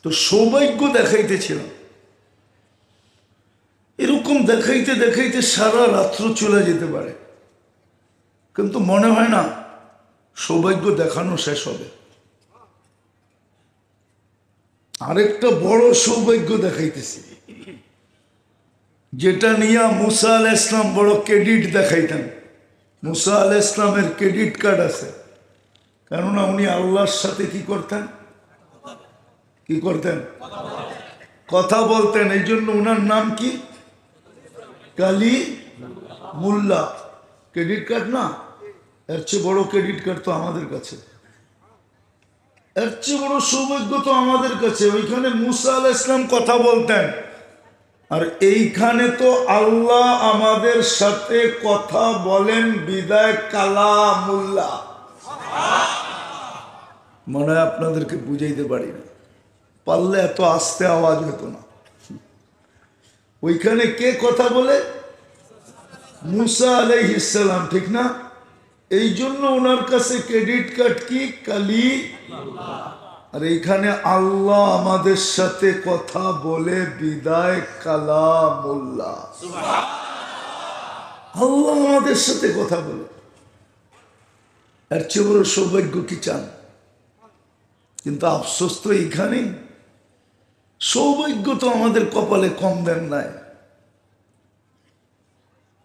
তো সৌভাগ্য দেখাইতেছিলাম। এরকম দেখাইতে দেখাইতে সারা রাত্র চলে যেতে পারে, কিন্তু মনে হয় না সৌভাগ্য দেখানো শেষ হবে। আরেকটা বড় সৌভাগ্য দেখাইতেছি, যেটা নিয়ে মুসা আলাইহিস সালাম বড় ক্রেডিট দেখাইতেন। মুসা আলাইহিস সালামের ক্রেডিট কার্ড আছে, কেননা উনি আল্লাহর সাথে কি করতেন? কি করতেন? কথা বলতেন। এই জন্য উনার নাম কি? কালি মুল্লা। ক্রেডিট কার্ড না, এর চেয়ে বড় ক্রেডিট কার্ড তো আমাদের কাছে, এর চেয়ে বড় সৌভাগ্য তো আমাদের কাছে। ওইখানে মুসা আলাইহিস সালাম কথা বলতেন, আর এইখানে তো আল্লাহ আমাদের সাথে কথা বলেন বিদায় কালামুল্লাহ। মনে হয় আপনাদেরকে বুঝাইতে পারি না, পারলে এত আস্তে আওয়াজ হতো না। ওইখানে কে কথা বলে? মুসা আলাইহিস সালাম, ঠিক না? এই জন্য ওনার কাছে ক্রেডিট কার্ড কি? কালি। আর এইখানে আল্লাহ আমাদের সাথে কথা বলে বিদায় কালামুল্লাহ। আল্লাহ আমাদের সাথে কথা বলে, এর চেয়ে বড় সৌভাগ্য কি চান? কিন্তু আফসোস তো এইখানেই, সৌভাগ্য তো আমাদের কপালে কম দেন নাই।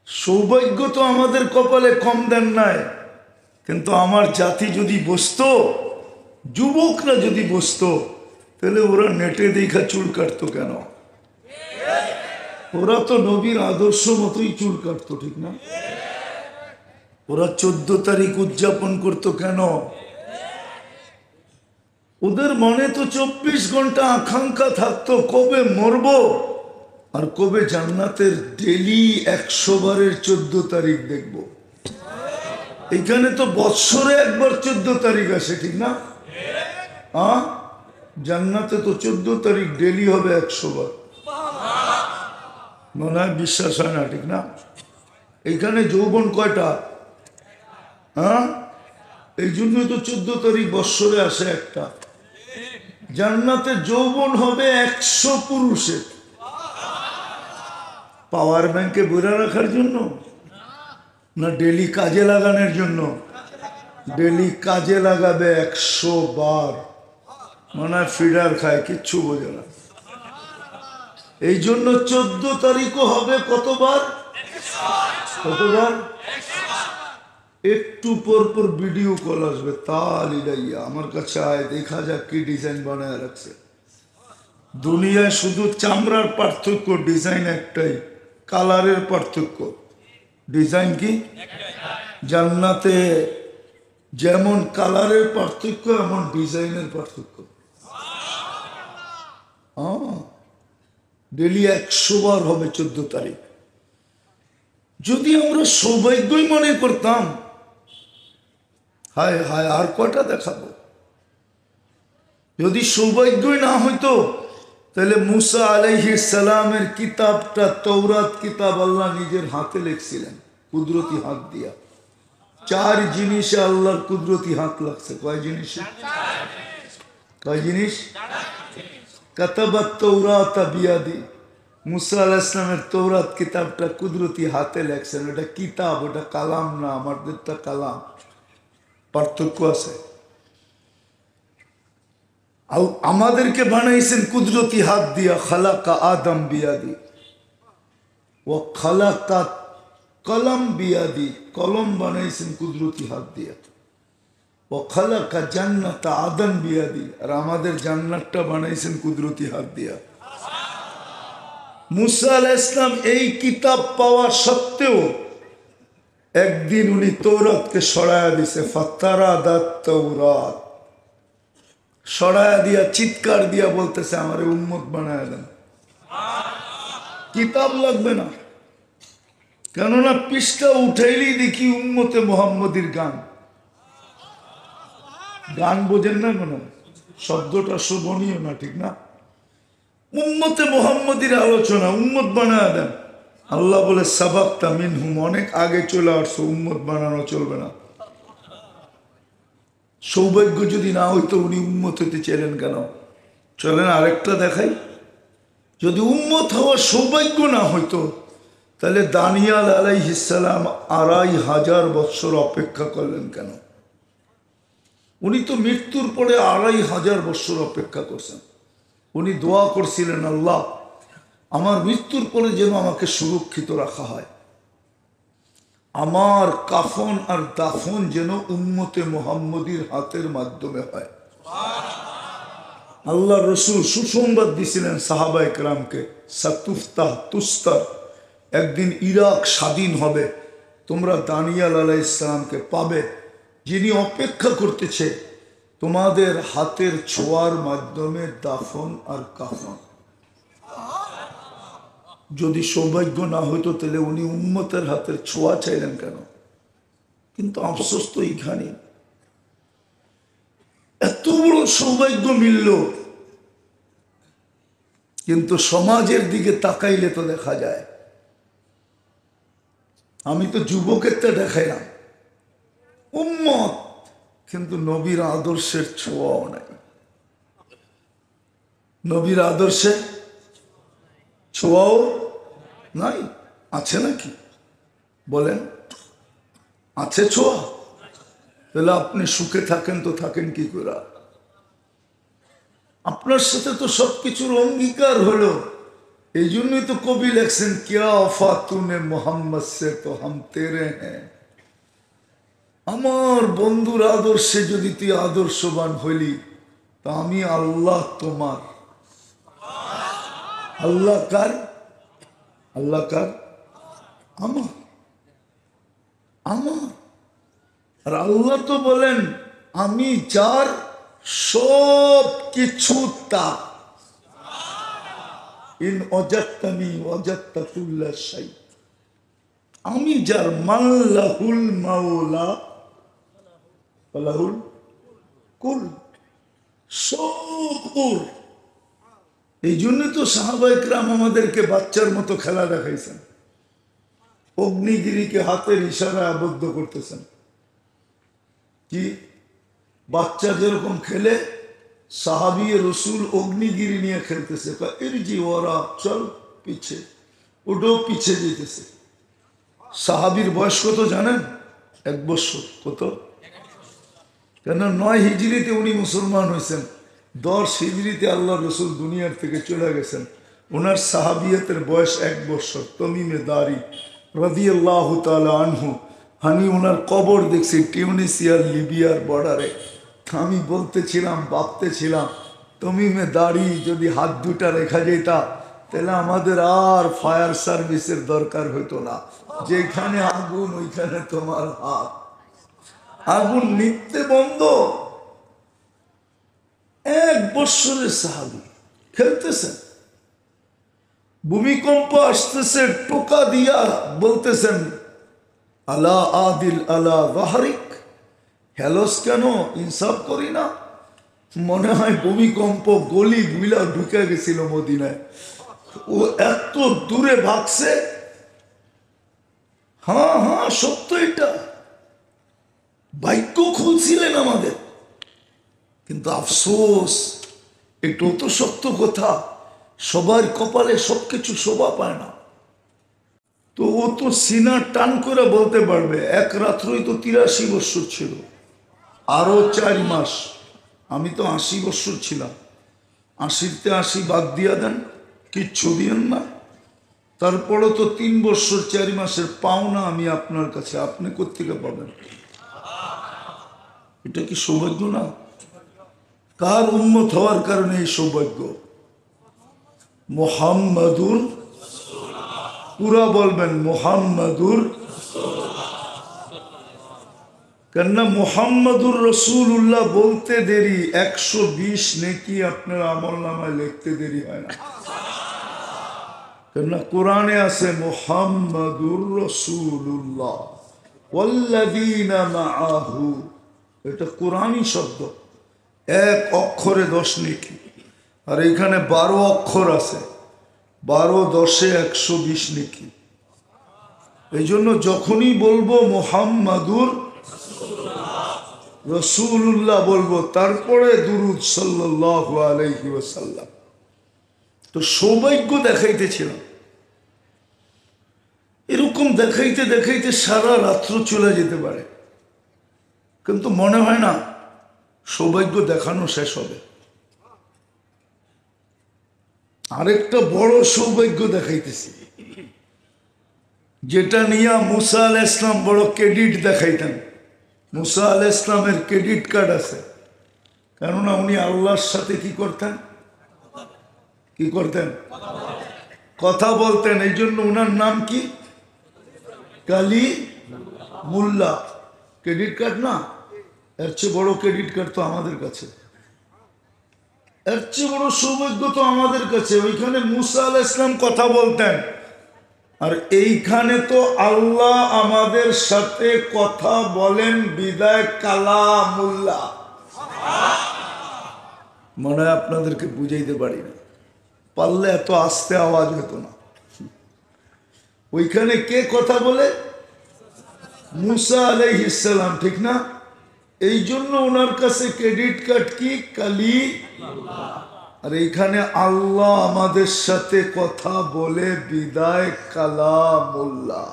সৌভাগ্য তো আমাদের কপালে কম দেন নাই। কিন্তু আমার জাতি যদি বসতো, যুবকরা যদি বসতো, তাহলে ওরা নেটে দেখা চুল কাটতো কেন? ওরা তো নবীর আদর্শ মতোই চুল কাটতো, ঠিক না? ওরা 14 তারিখ উদযাপন করতো কেন? ওদের মনে তো 24 ঘন্টা আকাঙ্ক্ষা থাকতো, কবে মরবো আর কবে জান্নাতের ডেলি 100 বারের 14 তারিখ দেখবো। এখানে তো বৎসরে একবার 14 তারিখ আসে, ঠিক না? জান্নাতে তো 14 তারিখ ডেলি হবে 100 বার। মনে হয় বিশ্বাস হয় না, ঠিক না? এইখানে যৌবন কয়টা? এই জন্যই তো 14 তারিখ বৎসরে আসে একটা। জান্নাতে যৌবন হবে 100 পুরুষের। পাওয়ার ব্যাংকে বইরা রাখার জন্য না ডেলি কাজে লাগানোর জন্য? ডেলি কাজে লাগাবে 100 বার। মনে হয় ফিডার খায়, কিচ্ছু বোঝে না। এই জন্য 14 তারিখও হবে কতবার? কতবার? একটু পর পর ভিডিও কল আসবে, তালিলাইয়া আমার কাছে আয়, দেখা যাক কি ডিজাইন বানায় রাখছে। দুনিয়ায় শুধু চামড়ার পার্থক্য, ডিজাইন একটাই, কালারের পার্থক্য। ডিজাইন কি? জান্নাতে যেমন কালারের পার্থক্য, এমন ডিজাইনের পার্থক্য। ডেলি 100 বার হবে 14 তারিখ। যদি আমরা সৌভাগ্যই মনে করতাম, হায় হায় আর কয়টা দেখাবো। যদি সৌভাগ্যই না হইতো, তাহলে মুসা আলাইহিস সালামের কিতাবটা, তৌরাত কিতাব, আল্লাহ নিজের হাতে লিখছিলেন কুদরতি হাত দিয়া। 4 জিনিসে আল্লাহর কুদরতি হাত লাগছে। কয় জিনিসে? কয় জিনিস? কাতাবাত তাওরাত বিয়াদি। মুসা আলাইহিস সালামের তৌরাত কিতাবটা কুদরতি হাতে লেখছেন। ওটা কিতাব, ওটা কালাম না। আমাদেরটা কালাম, পার্থক্য আছে। আমাদেরকে বানাইছেন কুদরতি হাত দিয়া। খালাকা আদম বিয়াদি ও খালাকা কলম বিয়াদি। কলম বানাইছেন কুদরতি হাত দিয়া। ও খালাকা জান্নাত আদম বিয়াদি। আর আমাদের জান্নাতটা বানাইছেন কুদরতি হাত দিয়া। মুসা আলাইহিস সালাম এই কিতাব পাওয়া সত্ত্বেও একদিন উনি তৌরাতকে সরায়া দিছে। ফাত্তারা দাত তৌরাত সরায়া দিয়া চিৎকার দিয়া বলতেছে, আমারে উম্মত বানায়া দেন, কিতাব লাগবে না। কেননা পৃষ্ঠা উঠাইলেই দেখি উম্মতে মুহাম্মদীর গান। গান বোঝেন না কেন? শব্দটা শোভনীয় না, ঠিক না? উম্মতে মুহাম্মদীর আলোচনা, উম্মত বানায়া দেন। আল্লাহ বলে সাবাক্তা মিনহুম, অনেক আগে চলে আসছো, উম্মত বানানো চলবে না। সৌভাগ্য যদি না হইতো উনি উম্মত হইতে চাইলেন কেন? চলেন আরেকটা দেখাই। যদি উম্মত হওয়ার সৌভাগ্য না হইতো তাহলে দানিয়াল আলাইহিস সালাম ২৫০০ বৎসর অপেক্ষা করলেন কেন? উনি তো মৃত্যুর পরে ২৫০০ বৎসর অপেক্ষা করছেন। উনি দোয়া করছিলেন, আল্লাহ আমার মৃত্যুর পরে যেন আমাকে সুরক্ষিত রাখা হয়, আমার কাফন আর দাফন যেন উম্মতে মুহাম্মদীর হাতের মাধ্যমে হয়। আল্লাহ রসুল সুসংবাদ দিছিলেন সাহাবায়ে কেরামকে, সাতুফতাহ তুস্তার, একদিন ইরাক স্বাধীন হবে, তোমরা দানিয়াল আলাইহিস সালামকে পাবে, যিনি অপেক্ষা করতেছে তোমাদের হাতের ছোঁয়ার মাধ্যমে দাফন আর কাফন। যদি সৌভাগ্য না হইতো তাহলে উনি উম্মতের হাতের ছোঁয়া চাইলেন কেন? কিন্তু আফসোস তো এইখানে, এত বড় সৌভাগ্য মিলল, কিন্তু সমাজের দিকে তাকাইলে তো দেখা যায়, আমি তো যুবকেরটা দেখাইলাম উম্মত, কিন্তু নবীর আদর্শের ছোঁয়াও নাই। নবীর আদর্শের ছোঁয়াও নাই। আছে নাকি বলেন? আছে ছোঁয়া? তাহলে আপনি সুখে থাকেন তো থাকেন কি করে? আপনার সাথে তো সবকিছুর অঙ্গীকার হলো। এই জন্যই তো কবি লেখছেন, কিয়া ওফা তুনে মোহাম্মদ সে তো হাম তেরে হ্যাঁ। আমার বন্ধুর আদর্শে যদি তুই আদর্শবান হইলি তা আমি আল্লাহ তোমার। আল্লাহ কার? আল্লাহ কার? আমার। আমার। আর আল্লাহ তো বলেন আমি যার সব কিছু তার। ইন ওয়াজাদতানি ওয়াজাদতা কুল্লা শাই। আমি যার, মাল্লাহুল মাওলা ফালাহুল কুল, সব ওর। এই জন্য তো সাহাবায়ে কেরাম আমাদেরকে বাচ্চার মতো খেলা দেখাইছেন, অগ্নিগিরিকে হাতের ইশারায় আবদ্ধ করতেছেন। কি বাচ্চা যেরকম খেলে, সাহাবী রসুল অগ্নিগিরি নিয়ে খেলতেছে, ইরজি ওরা চল পিছে, ওটাও পিছে যেতেছে। সাহাবীর বয়স কত জানেন? 1 বছর। কত? কেন 9 হিজরিতে উনি মুসলমান হয়েছেন, 10 হিজরিতে আল্লাহ রসুল দুনিয়ার থেকে চলে গেছেন। ওনার সাহাবিয়তের বয়স 1 বছর। তমিমে দারি রাদিয়াল্লাহু তাআলা আনহু, আমি ওনার কবর দেখছি টিউনিসিয়ার লিবিয়ার বর্ডারে। আমি বলতেছিলাম, ভাবতেছিলাম, তমিমে দাড়ি যদি হাত দুটা রেখা যেতা তাহলে আমাদের আর ফায়ার সার্ভিসের দরকার হইতো না। যেখানে আগুন ওইখানে তোমার হাত। আগুন নিতে বন্ধ। 1 বছরের সাহাবী খেলতেছেন, ভূমিকম্প আসতেছে, টোকা দিয়া বলতেছেন, আলা আদিল আলা যাহরিক, হেলস কেন, ইনসাফ করি না? মনে হয় ভূমিকম্প গলি গুলা ঢুকে গেছিল মদিনায়। ও এত দূরে ভাগছে। হ্যাঁ হ্যাঁ সত্য, এটা বাক্য খুলছিলেন আমাদের, কিন্তু আফসোস এটাও তো সত্য কথা, সবার কপালে সবকিছু শোভা পায় না। তো ও তো সিনা টান করে বলতে পারবে, 1 রাত্রই তো 83 বছর ছিল, আরো 4 মাস। আমি তো 80 বছর ছিলাম। 80তে 80 বাদ দিয়া দেন, কিচ্ছু দিয়েন না। তারপরও তো 3 বছর 4 মাসের পাওনা আমি আপনার কাছে, আপনি কোত্থেকে পাবেন? এটা কি সৌভাগ্য না? কার উম্মত হওয়ার কারণে এই সৌভাগ্য? মুহাম্মাদুর, পুরা বলবেন মুহাম্মাদুর। কেননা মুহাম্মাদুর রাসূলুল্লাহ বলতে দেরি, 120 নেকি আপনার আমলনামায় লিখতে দেরি হয় না। কেননা কোরআনে আছে মুহাম্মাদুর রাসূলুল্লাহ ওয়াল্লাযীনা মাআহু, এটা কোরআনী শব্দ। 1 অক্ষরে 10 নেকি, আর এখানে 12 অক্ষর আছে, 12 10 120 নেকি। এই জন্য যখনই বলবো মুহাম্মাদুর রসুল্লাহ বলবো, তারপরে দুরুদ সাল্লাল্লাহু আলাইহি ওয়াসাল্লাম। তো সৌভাগ্য দেখাইতেছিলাম, এরকম দেখাইতে দেখাইতে সারা রাত্র চলে যেতে পারে, কিন্তু মনে হয় না সৌভাগ্য দেখানো শেষ হবে। আরেকটা বড় সৌভাগ্য দেখাইতেছি, যেটা নিয়ে মুসা আলাইহিস সালাম বড় ক্রেডিট দেখাইতেন। মুসা আলাইহিস সালামের ক্রেডিট কার্ড আছে, কেননা উনি আল্লাহর সাথে কি করতেন? কি করতেন? কথা বলতেন। এই জন্য উনার নাম কি? কালিমুল্লাহ। ক্রেডিট কার্ড না, এর চেয়ে বড় ক্রেডিট কার্ড তো আমাদের কাছে, এর চেয়ে বড় সৌভাগ্য তো আমাদের কাছে। ওইখানে মুসা আলাইহিস সালাম কথা বলতেন, আর এইখানে তো আল্লাহ আমাদের সাথে কথা বলেন, বিদায় কালামুল্লাহ। মনে হয় আপনাদেরকে বুঝাইতে পারি না, পারলে এত আস্তে আওয়াজ হতো না। ওইখানে কে কথা বলে? মুসা আলাইহিস সালাম, ঠিক না? এই জন্য ওনার কাছে ক্রেডিট কার্ড কি? কালিমুল্লাহ। আর এইখানে আল্লাহ আমাদের সাথে কথা বলে, বিদায় কালামুল্লাহ।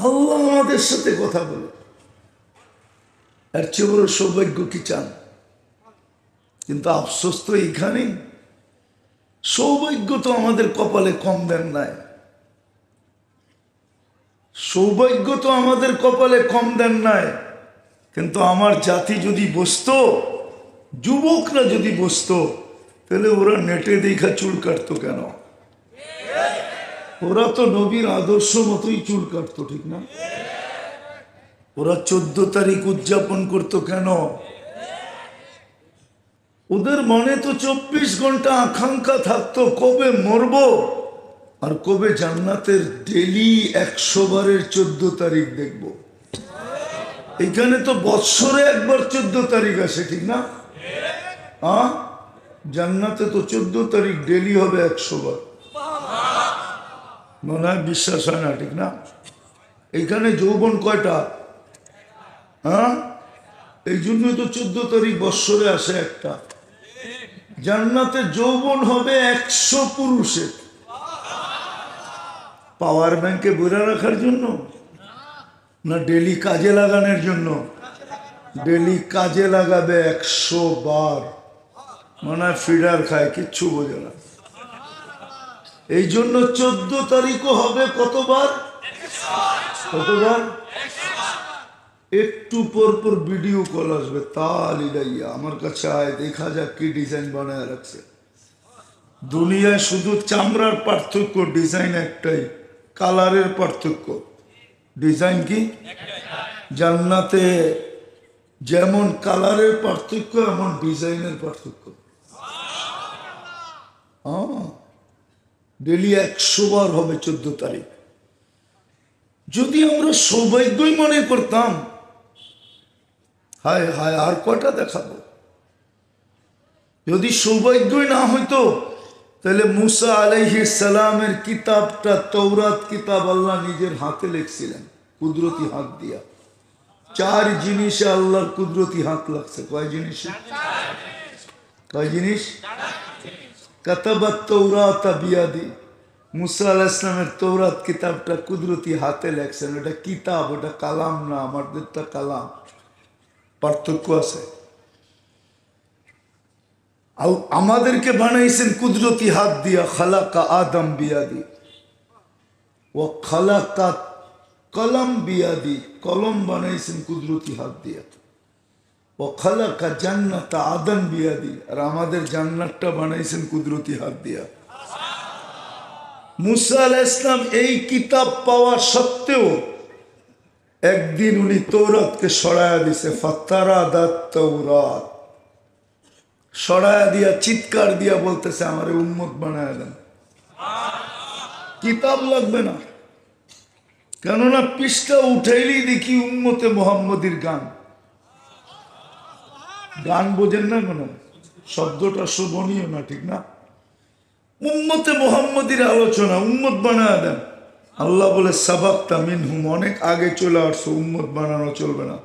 আল্লাহ আমাদের সাথে কথা বলে, এর চেয়ে বড় সৌভাগ্য কি চান? কিন্তু আফসোস তো এইখানেই, সৌভাগ্য তো আমাদের কপালে কম দেন নাই। সৌভাগ্য তো আমাদের কপালে কম দেন নাই, কিন্তু আমার জাতি যদি বসতো, যুবকরা যদি বসতো, তাহলে ওরা নেটে দেখা চুল কাটতো কেন? ওরা তো নবীর আদর্শ মতোই চুল কাটতো, ঠিক না? ওরা 14 তারিখ উদযাপন করতো কেন? ওদের মনে তো 24 ঘন্টা আকাঙ্ক্ষা থাকতো, কবে মরবো আর কবে জান্নাতের ডেলি 100 বারের 14 তারিখ দেখব। এখানে তো বৎসরে একবার 14 তারিখ আসে, ঠিক না? জান্নাতে তো 14 তারিখ ডেলি হবে 100 বার। মনে হয় বিশ্বাস হয় না, ঠিক না? এইখানে যৌবন কয়টা? এই জন্য তো 14 তারিখ বৎসরে আসে একটা। জান্নাতে যৌবন হবে 100 পুরুষের। পাওয়ার ব্যাংকে বইরা রাখার জন্য না ডেলি কাজে লাগানোর জন্য? ডেলি কাজে লাগাবে 100 বার। মনে হয় ফিডার খায়, কিচ্ছু বোঝে না। এই জন্য 14 তারিখও হবে কতবার? কতবার? একটু পর পর ভিডিও কল আসবে, তালিলাইয়া আমার কাছে আয়, দেখা যাক কি ডিজাইন বানায় রাখছে। দুনিয়ায় শুধু চামড়ার পার্থক্য, ডিজাইন একটাই, কালারের পার্থক্য। ডিজাইন কি? জান্নাতে যেমন কালারের পার্থক্য, এমন ডিজাইনের পার্থক্য। ডেলি 100 বার হবে 14 তারিখ। যদি আমরা সৌভাগ্যই মনে করতাম, হায় হায় আর কয়টা দেখাবো। যদি সৌভাগ্যই না হইতো, তাহলে মুসা আলাইহিস সালামের কিতাবটা, তৌরাত কিতাব, আল্লাহ নিজের হাতে লিখছিলেন, কুদরতি হাত দিয়া। 4 জিনিসে আল্লাহর কুদরতি হাত লাগছে। কয় জিনিসে? কয় জিনিস? কাতাবাত তাওরাতা বিয়াদি। মুসা আলাইহিস সালামের তৌরাত কিতাবটা কুদরতি হাতে লেখছেন। এটা কিতাব, ওটা কালাম না, আমাদেরটা কালাম। পার্থক্য আছে। আমাদেরকে বানাইছেন কুদরতি হাত দিয়া। খালাকা আদম বিয়াদি ও খালাকা কলম বিয়াদি। কলম বানাইছেন কুদরতি হাত দিয়া। ও খালাকা জান্নাত আদম বিয়াদি। আর আমাদের জান্নাতটা বানাইছেন কুদরতি হাত দিয়া। মুসা আলাইহিস সালাম এই কিতাব পাওয়া সত্ত্বেও একদিন উনি তৌরাতকে সরায়া দিছে। ফাতারা দাত তৌরাত সরায়া দিয়া, চিৎকার দিয়া বলতেছে, আমারে উম্মত বানায় দেন, কিতাব লাগবে না। কেননা পৃষ্ঠা উঠাইলেই দেখি উম্মতে মোহাম্মদীর গান। গান বোঝেন না কেন? শব্দটা শোভনীয় না, ঠিক না? উম্মতে মোহাম্মদীর আলোচনা, উম্মত বানায় দেন। আল্লাহ বলে সাবাক্তা মিনহুম, অনেক আগে চলে আসছো, উম্মত বানানো চলবে না।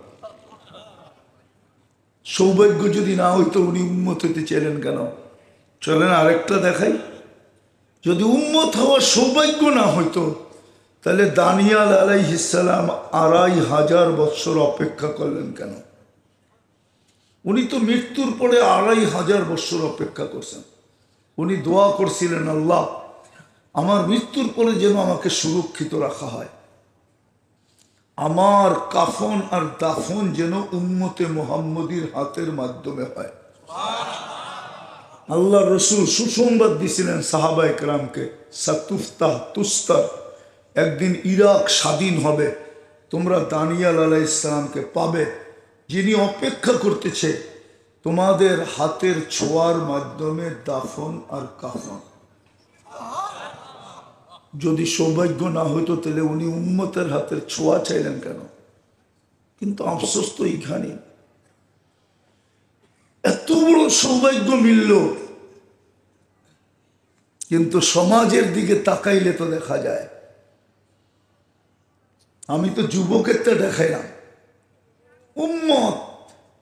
সৌভাগ্য যদি না হইতো উনি উম্মত হইতে চাইলেন কেন? চলেন আরেকটা দেখাই। যদি উম্মত হওয়ার সৌভাগ্য না হইতো তাহলে দানিয়াল আলাইহিস সালাম ২৫০০ বৎসর অপেক্ষা করলেন কেন? উনি তো মৃত্যুর পরে ২৫০০ বৎসর অপেক্ষা করছেন। উনি দোয়া করছিলেন, আল্লাহ আমার মৃত্যুর পরে যেন আমাকে সুরক্ষিত রাখা হয়, আমার কাফন আর দাফন যেন উম্মতে মুহাম্মদীর হাতের মাধ্যমে হয়। আল্লাহ রসুল সুসংবাদ দিছিলেন সাহাবায়ে কেরামকে, সাতুফতাহ তুস্তার, একদিন ইরাক স্বাধীন হবে, তোমরা দানিয়াল আলাইহিস সালামকে পাবে, যিনি অপেক্ষা করতেছে তোমাদের হাতের ছোঁয়ার মাধ্যমে দাফন আর কাফন। যদি সৌভাগ্য না হইতো তাহলে উনি উম্মতের হাতের ছোঁয়া চাইলেন কেন? কিন্তু আফসোস তো এইখানে, এত বড় সৌভাগ্য মিলল, কিন্তু সমাজের দিকে তাকাইলে তো দেখা যায়, আমি তো যুবকেরটা দেখাইলাম উম্মত,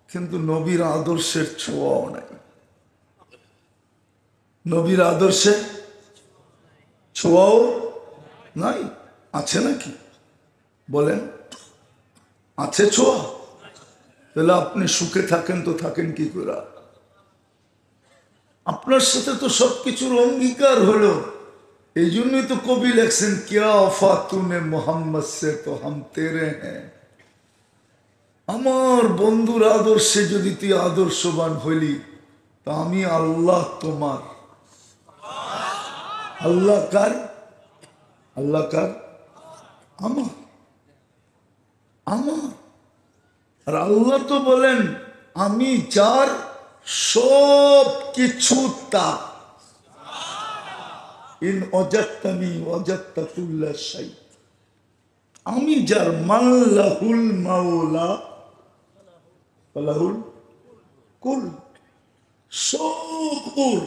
কিন্তু নবীর আদর্শের ছোঁয়াও নাই। নবীর আদর্শের ছোঁয়াও নাই। আছে নাকি বলেন? আছে ছোঁয়া? তাহলে আপনি সুখে থাকেন তো থাকেন কি করে? আপনার সাথে তো সবকিছুর অঙ্গীকার হলো। এই জন্যই তো কবি লেখছেন, কিয়া ওফা তুনে মোহাম্মদ সে তো হাম তেরে হ্যাঁ। আমার বন্ধুর আদর্শে যদি তুই আদর্শবান হইলি তা আমি আল্লাহ তোমার। আল্লাহ কার? আল্লাহ কার? আমার। আমার। আর আল্লাহ তো বলেন আমি যার সব কিছু তার। ইন ওয়াজাদতানি ওয়াজাদতা কুল্লা শাই। আমি যার, মাল্লাহুল মাওলা ফালাহুল কুল, সব ওর।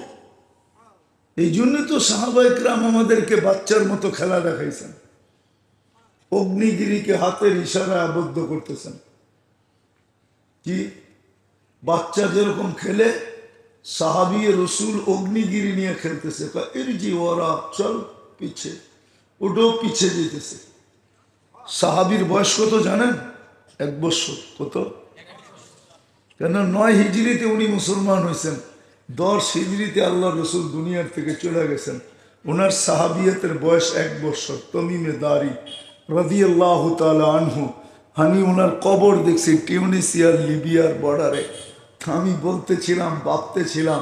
এই জন্য তো সাহাবায়ে কেরাম আমাদেরকে বাচ্চার মতো খেলা দেখাইছেন, অগ্নিগিরিকে হাতের ইশারায় আবদ্ধ করতেছেন। কি বাচ্চা যেরকম খেলে, সাহাবী রসুল অগ্নিগিরি নিয়ে খেলতেছে, ইরজি ওরা চল পিছে, ওটাও পিছে যেতেছে। সাহাবীর বয়স কত জানেন? 1 বছর। কত? কেন 9 হিজরিতে উনি মুসলমান হয়েছেন, 10 হিজরিতে আল্লাহ রসুল দুনিয়ার থেকে চলে গেছেন। ওনার সাহাবিয়তের বয়স 1 বছর। তমিমে দারি রাদিয়াল্লাহু তাআলা আনহু, আমি ওনার কবর দেখছি টিউনিসিয়ার লিবিয়ার বর্ডারে। আমি বলতেছিলাম, ভাবতেছিলাম,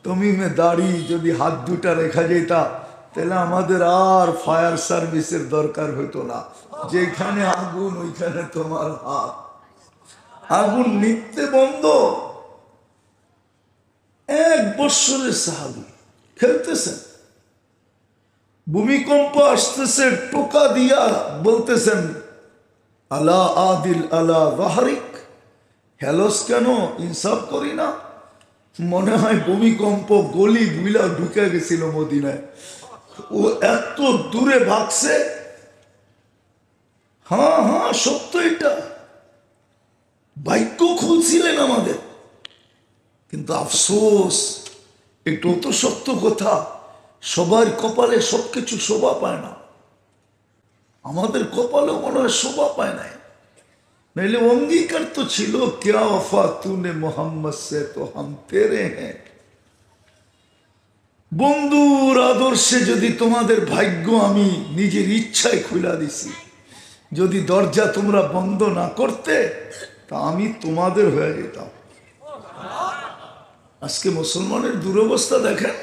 তমিমে দাড়ি যদি হাত দুটা রেখা যেতা তাহলে আমাদের আর ফায়ার সার্ভিসের দরকার হইতো না। যেখানে আগুন ওইখানে তোমার হাত। আগুন নিতে বন্ধ। 1 বছরের সাহাবী খেলতেছেন, ভূমিকম্প আসতেছে, টোকা দিয়া বলতেছেন, আলা আদিল আলা যাহরিক, হেলস কেন, ইনসাফ করি না? মনে হয় ভূমিকম্প গলি বুইলা ঢুকে গেছিল মদিনায়। ও এত দূরে ভাগছে। হ্যাঁ হ্যাঁ সত্য, এটা বাক্য খুলছিলেন আমাদের, কিন্তু আফসোস, এটাও তো সত্য কথা, সবার কপালে সবকিছু শোভা পায় না। আমাদের কপালেও মনে হয় শোভা পায় নাই। নাইলে অঙ্গীকার তো ছিল, কিয়া ওফা তুনে মোহাম্মদ সে তো হাম তেরে হ্যাঁ। বন্ধুর আদর্শে যদি তোমাদের ভাগ্য আমি নিজের ইচ্ছায় খুলা দিছি, যদি দরজা তোমরা বন্ধ না করতে তা আমি তোমাদের হয়ে যেতাম। আজকে মুসলমানের দুরবস্থা দেখেন,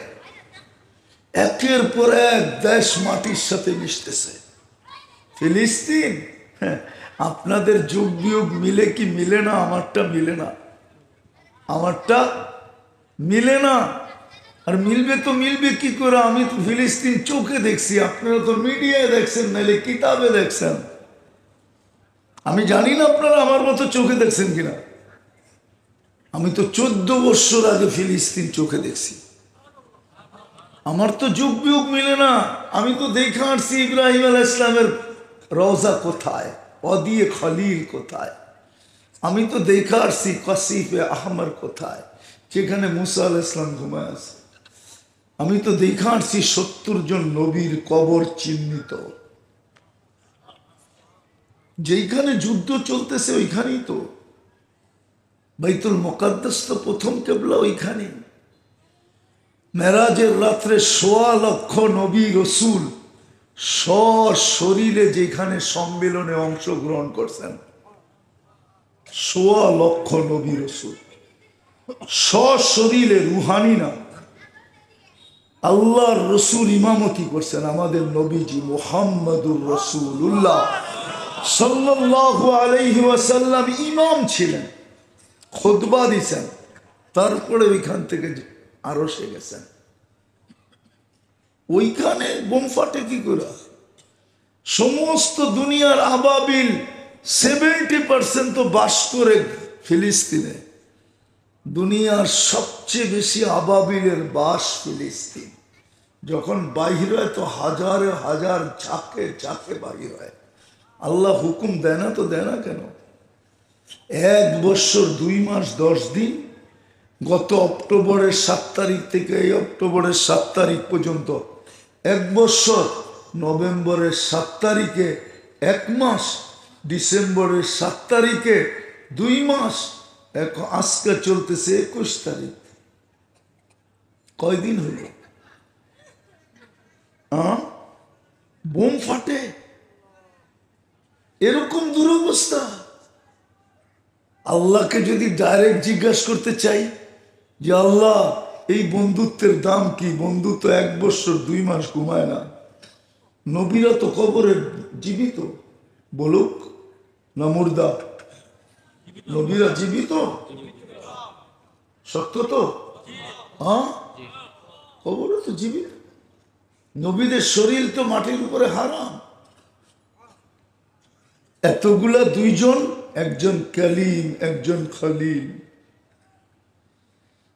একের পর এক দেশ মাটির সাথে মিশতেছে। ফিলিস্তিন, আপনাদের যুগ বিয়োগ মিলে কি মিলে না? আমারটা মিলে না, আমারটা মিলে না। আর মিলবে তো মিলবে কি করে? আমি তো ফিলিস্তিন চোখে দেখছি, আপনারা তো মিডিয়ায় দেখছেন, নাহলে কিতাবে দেখছেন। আমি জানি না আপনারা আমার মতো চোখে দেখছেন কিনা। আমি তো 14 বছর আগে ফিলিস্তিন চোখে দেখছি। আমার তো যুগ বিয়োগ মিলে না। আমি তো দেখে আসছি ইব্রাহিম আলাইহিস সালামের রওজা কোথায়, ওয়াদি খলিল কোথায়, আমি তো দেখা আসছি কাসিফে আহমর কোথায়, যেখানে মুসা আলাইহিস সালাম ঘুমায় আছে। আমি তো দেখা আসছি 70 জন নবীর কবর চিহ্নিত, যেইখানে যুদ্ধ চলতেছে ওইখানেই তো। বাইতুল মুকাদ্দাস তো প্রথম কেবলা ওইখানে। মেরাজের রাত্রে 1.25 লক্ষ নবী রসুল সশরীরে যেখানে সম্মেলনে অংশগ্রহণ করছেন, 1.25 লক্ষ নবী রসুল সশরীরে, রুহানি না। আল্লাহর রসুল ইমামতি করছেন, আমাদের নবীজি মুহাম্মদুর রাসূলুল্লাহ সাল্লাল্লাহু আলাইহি ওয়াসাল্লাম ইমাম ছিলেন, খুতবা দিছেন, তারপরে ওইখান থেকে আরশে গেছেন। ওইখানে বোম ফাটে কি করে? সমস্ত দুনিয়ার আবাবিল 70% তো বাস করে ফিলিস্তিনে। দুনিয়ার সবচেয়ে বেশি আবাবিলের বাস ফিলিস্তিন। যখন বাহির হয় তো হাজারে হাজার ঝাঁকে ঝাঁকে বাহির হয়। আল্লাহ হুকুম দেয় না তো দেয় না কেন? 1 বছর 2 মাস 10 দিন, গত অক্টোবরের 7 তারিখ থেকে এই অক্টোবরের 7 তারিখ পর্যন্ত 1 বছর, নভেম্বরের 7 তারিখে 1 মাস, ডিসেম্বরের 7 তারিখে 2 মাস, এখন আজকে চলতেছে 21 তারিখ। কয়দিন হইল? বোম ফাটে, এরকম দুরবস্থা। আল্লাহকে যদি ডাইরেক্ট জিজ্ঞাসা করতে চাই যে আল্লাহ এই বন্ধুত্বের দাম কি, বন্ধু তো 1 বছর 2 মাস ঘুমায় না। নবীরা তো কবরে জীবিত, বলুক না মুর্দা? নবীরা জীবিত, সত্য তো? কবরে তো জীবিত। নবীদের শরীর তো মাটির উপরে হারাম। এতগুলা 2 জন, একজন কালিম একজন খলিল,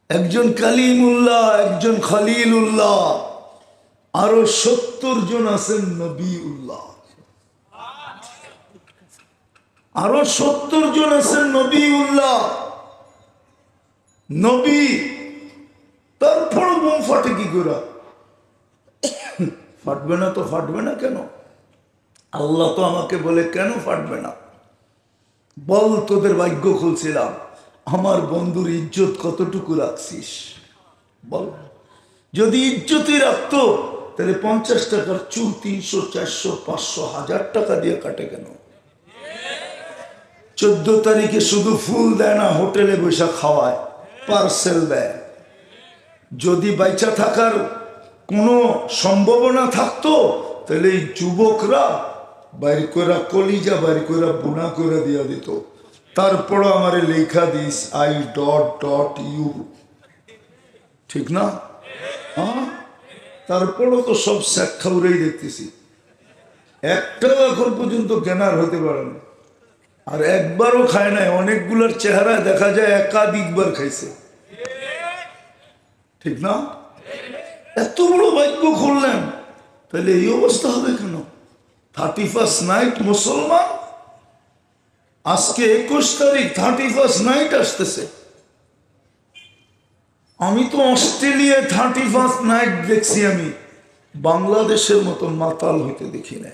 একজন কালিমুল্লাহ একজন খলিলুল্লাহ, আরো 70 জন আছেন নবীউল্লাহ, আরো 70 জন আছেন নবীউল্লাহ, নবী। তারপর বোম ফাটে কি করে? ফাটবে না তো ফাটবে না কেন? আল্লাহ তো আমাকে বলে কেন ফাটবে না? বল, তোদের ভাগ্য খুলছিলাম, আমার বন্ধুর ইজ্জত কতটুকু রাখছিস বল। যদি ইজ্জতই রাখতো তাহলে 50 টাকার চুল 300, 400, 500, 1000 টাকা দিয়ে কাটে কেন? 14 তারিখে শুধু ফুল দেয় না, হোটেলে বসে খাওয়ায়, পার্সেল দেয়। যদি বাইচা থাকার কোনো সম্ভাবনা থাকতো তাহলে এই যুবকরা বাইর করে কলিজা বাইর করে বোনা করে দিয়া দিত। তারপরও আমারে লেখা দিস I.U, ঠিক না? তারপরও তো সব শিক্ষা উড়েই দেখতেছি, একটাও এখন পর্যন্ত কেনার হতে পারে না। আর একবারও খায় নাই, অনেকগুলোর চেহারায় দেখা যায় একাধিকবার খাইছে, ঠিক না? এত বড় ভাগ্য খুললেন, তাহলে এই অবস্থা হবে কেন? 31st নাইট মুসলমান, আজকে 21 তারিখ, 31st নাইট আসতেছে। আমি তো অস্ট্রেলিয়ায় 31st নাইট দেখছি, আমি বাংলাদেশের মতো মাতাল হইতে দেখি না।